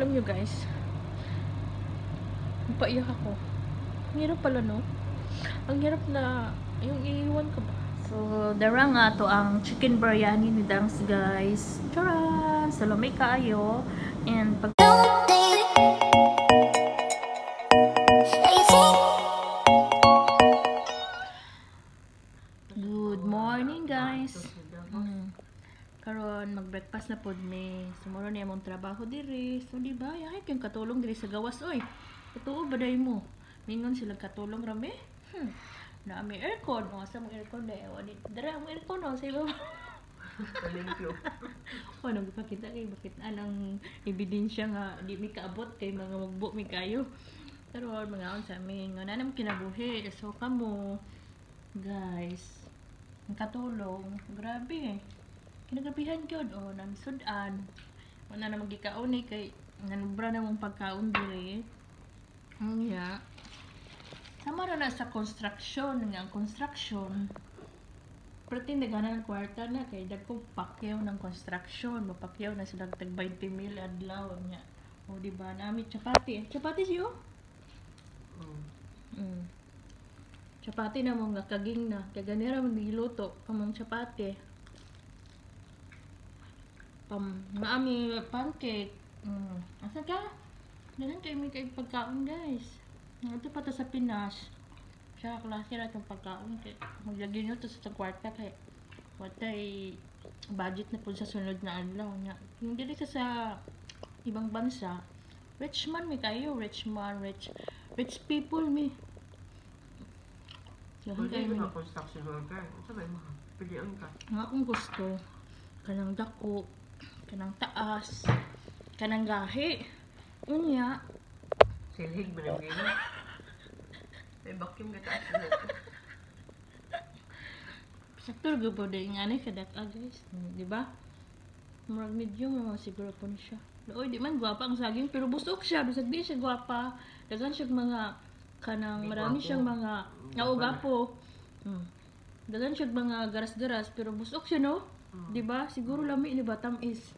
Alam nyo guys, napaiyak ako. Ang hirap pala, no? Ang hirap na yung iiwan ka ba? So, dara nga to ang chicken biryani ni Dangs, guys. Tara! Salome kaayo. And pag... Good morning, guys. Karon mag-breakfast na pod me. Sumuro niya mong trabaho diri. So di ba, yahay kayong katulong diri sa gawas oy. Totoo ba day mo? Mingon sila katulong rami. Na may aircon, o sa mga aircon day. O di dira ang aircon o sa iba. O nang ipakita kay bakit anang ebidensya nga di mi kaabot kay mga mugbo mi kayo. Karon mga on sa amin nga nanam kinabuhi. So kamo guys, ang katulong, grabe eh. Kinagabihan yun, o, nang sudan. Wala na magikaon eh, kay nanubra na mong pagkaon diri. Nga. Sama na sa construction, nga ang construction. Pati nagana ng kwarta na, kay dagkong pakyaw ng construction. Mapakyaw na sila tag 20 mil adlaw niya. O, diba, namin chapati. Chapati siyo? Chapati na mong kaging na. Kaya ganira mong niluto, kamong chapati. Maami pancake. Asa ka? Dahan kayo may kayo pagkaon, guys. Ito pa to sa Pinas. Siya klase na itong pagkaon. Maglagyan nyo ito sa kwarta kay watay budget na po sa sunod na adlaw. Hindi rin sa ibang bansa. Rich man may kayo. Rich man, rich people may. Pwede yung mga construction worker. Ito ba yung mga pilihan ka? Nga kung gusto. Kanang dako. Kanang taas, kanang gahi. Unya. Silhig mo na gano'n. May vacuum ka taas na ito. Sakto gabo din nga ni kadak guys. Di ba? Murag medium naman siguro po siya. Oy, di man gwapa ang saging pero busog siya. Bisag di siya gwapa. Dagan siya mga kanang marami siyang mga gapo. Dagan siya mga garas-garas pero busog siya, no? Di ba? Siguro lami ni Batam is.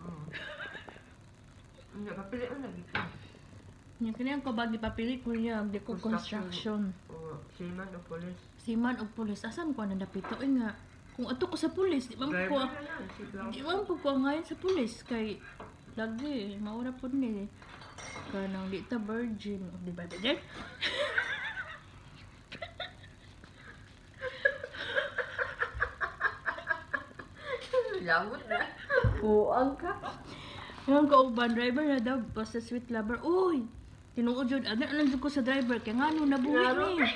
Hindi, papilian na dito. Yung kanyang kabagi papili ko niya, di ko construction. Seaman o police. Seaman o police. Asan ko na napito? Nga, kung ato ko sa police, di man po ngayon sa police. Kay, lagi, maura po ni. Kanang di ta virgin. Di ba, di? Lawot na. Buang ka. Yung kauban driver na daw, basta sweet lover. Uy! Tinuod yun. Anong ko sa driver? Kaya nga nung nabuhi ni.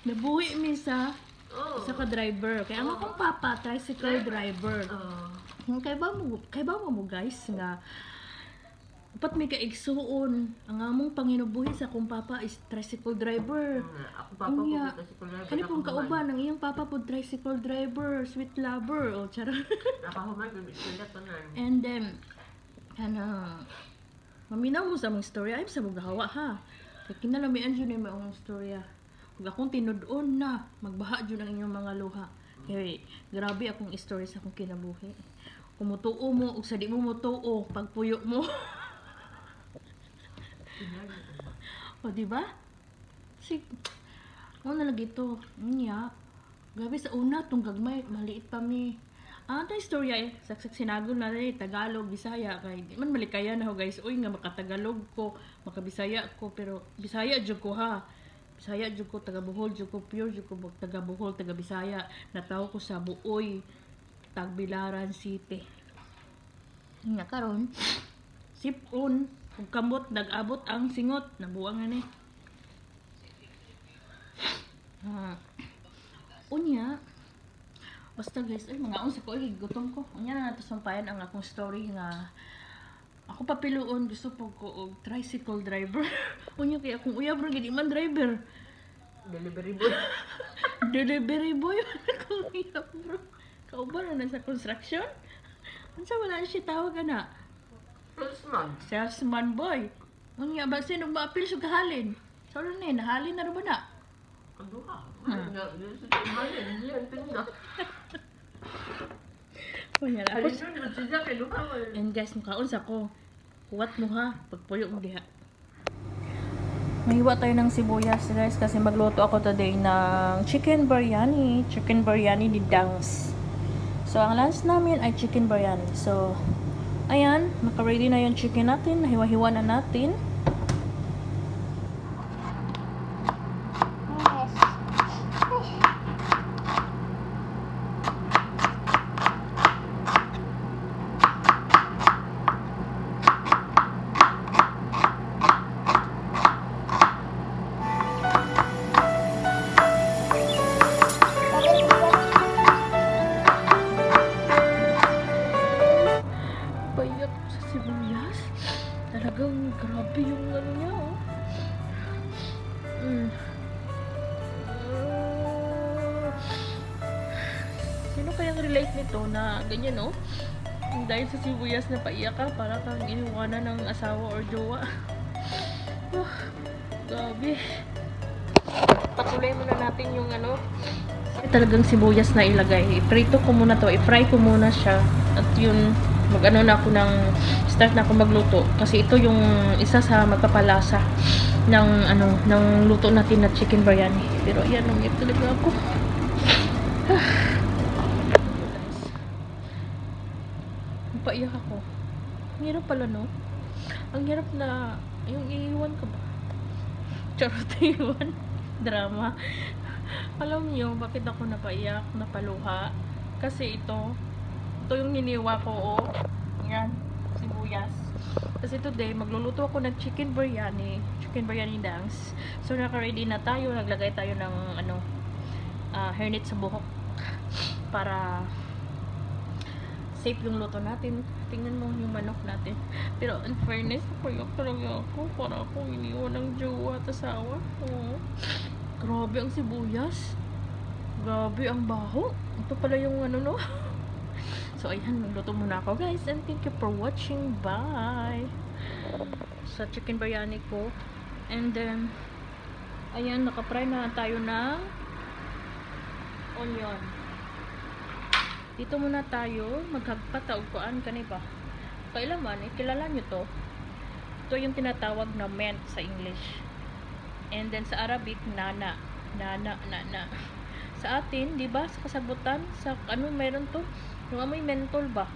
Nabuhi mi sa ka driver. Kaya ang akong papa, tricycle driver. Kaya ba mo guys nga dapat may kaigsuon. Ang among panginubuhi sa akong papa is tricycle driver. Ako papa po tricycle driver. Kani pong kauban, ang iyang papa po tricycle driver, sweet lover. O, charot. Nakahuman, sila pa na. And then, maminaw mo sa mong storya. Ay, sa mong gawa ha. Kaya kinalamian dyan yung mga storya. Kung akong tinudon na, magbaha dyan ang inyong mga luha. Kaya, grabe akong story sa akong kinabuhi. Kung mutuo mo, o sa di mo mutuo, pagpuyo mo. O, diba? Ano na lagi ito? Gabi sa una, itong gagmay, maliit pa mi. Ito yung storya eh. Saksak sinagol na rin, Tagalog, Bisaya. Kaya di man malikaya na ho guys. Uy nga, makatagalog ko, makabisaya ko. Pero Bisaya dyan ko ha. Bisaya dyan ko, taga Bohol dyan ko, pure dyan ko, taga Bohol, taga Bisaya. Nataw ko sa Buoy, Tagbilaran City. Nga karon, sipon, kung kamot, nag-abot ang singot, nabuang nga ni. Unya, basta guys, ay mga unsa ko, gutom ko. Unya na nato sampayan ang akong story nga ako papiluon, gusto po ko og tricycle driver. Unya kaya akong uyab ro gid man driver. Delivery boy. Delivery boy. Akong uyab bro. Kauban na sa construction. Unsa wala siya tawag ana? Salesman boy. Unya ba sino maapil sa kahalin? Sorry ni, nahalin na ro ba na? Kunya ako. Alin nun, siya kay Luka mo. And guys, mukaon sa ko. Kuwat mo ha, pagpuyo mo diha. Mahiwa tayo ng sibuyas guys kasi magluto ako today ng chicken biryani. Chicken biryani ni Dangs. So, ang lunch namin ay chicken biryani. So, ayan, naka-ready na yung chicken natin. Nahiwa-hiwa na natin. Payak sa sibuyas. Talagang grabe yung ano niya, oh. Sino kayang relate nito na ganyan, oh? Dahil sa sibuyas na paiyak ka, para kang iniwanan ng asawa or jowa. Grabe. Patuloy muna natin yung ano. Talagang sibuyas na ilagay. I-prito ko muna to. I-fry ko muna siya. At yun, mag-ano na ako ng start na ako magluto. Kasi ito yung isa sa magpapalasa ng ano, ng luto natin na chicken biryani. Pero ayan, nangyip talaga ako. Paiyak ako. Ang hirap pala, no? Ang hirap na yung iiwan ka ba? Charot, iiwan. Drama. Alam niyo, bakit ako napaiyak, napaluha? Kasi ito yung hiniwa ko, oh. Yan, sibuyas. Kasi today, magluluto ako ng chicken biryani Dangs. So, naka-ready na tayo. Naglagay tayo ng, ano, hairnet sa buhok. Para safe yung luto natin. Tingnan mo yung manok natin. Pero in fairness, napaiyak talaga ako. Para akong iniwan ng jowa at asawa. Oh. Grabe ang sibuyas. Grabe ang baho. Ito pala yung ano, no? So, ayan. Magluto muna ako, guys. And thank you for watching. Bye! Sa chicken biryani ko. And then, ayan. Nakapry na tayo ng onion. Dito muna tayo. Maghagpataog koan ka ba? Kailaman, kilala nyo to. Ito yung tinatawag na mint sa English. And then sa Arabic, nana. Nana. Sa atin, di ba? Sa kasabutan, sa ano meron to? Yung amoy mentol ba?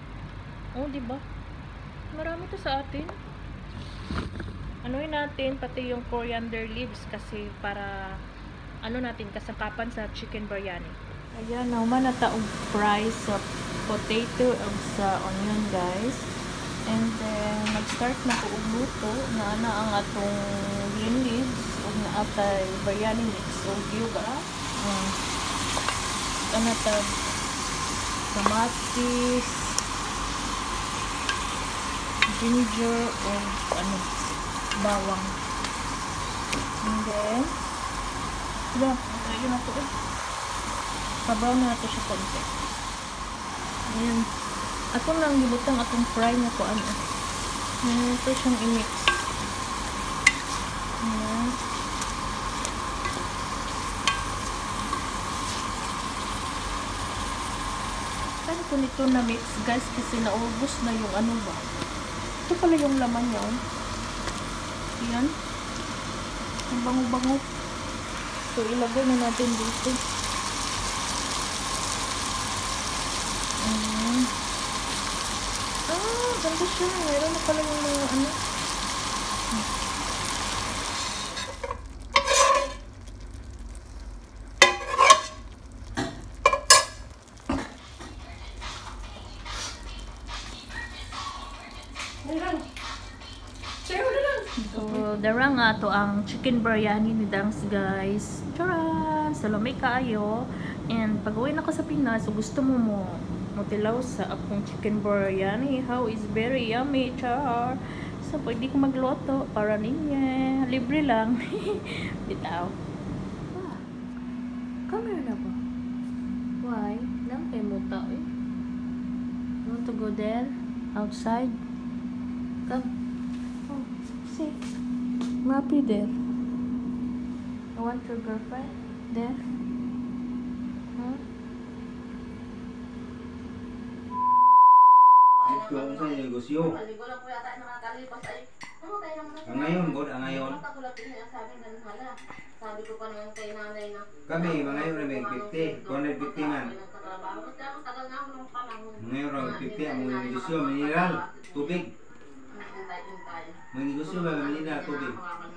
Oh, di ba? Marami to sa atin. Anuin natin pati yung coriander leaves kasi para ano natin kasangkapan sa chicken biryani. Ayan, naman na taong fry sa potato o sa onion, guys. And then, mag-start na ko luto na ang atong green leaves o na atay biryani mix o gyuga. Ano tag kamatis, ginger o ano, bawang. And then, diba, yun na to sabaw na ito siya konti. Ayan. Atong lang gibutang atong fry na ko ano. Ito siyang i-mix. Ayan. Saan ko nito na mix, guys, kasi naubos na yung ano ba. Ito pala yung laman niya. Ayan. Ang bango-bango. So, ilagay na natin dito. Ganda siya. Meron na pala yung mga ano. So, dara nga to ang chicken biryani ni Dangs, guys. Charan! Salome kaayo. And pag-uwi na ko sa Pinas, so gusto mo tilaw sa akong chicken biryani. How is very yummy, char. So, pwede ko magluto para ninyo. Libre lang. Bitaw. Come here na ba? Why? Nang kay mo tao eh. You want to go there? Outside? Come. Oh, see. I'm happy there. You want your girlfriend? There? Huh? kung saan yung negosyo. Maligo lang po yata nakakalipas ay namatay naman na. Ang ngayon, God, ang ngayon. Matagulat din niya sa akin ganun hala. Sabi ko pa naman kay nanay na. Kami, mga ngayon na may 50, 250 man. Nagtatrabaho. Kasi ako tagal nga ako ng panahon. Ngayon raw, 50 ang mga negosyo, mineral, tubig. Hintay-hintay. Mga negosyo ba, mineral, tubig. Hawakan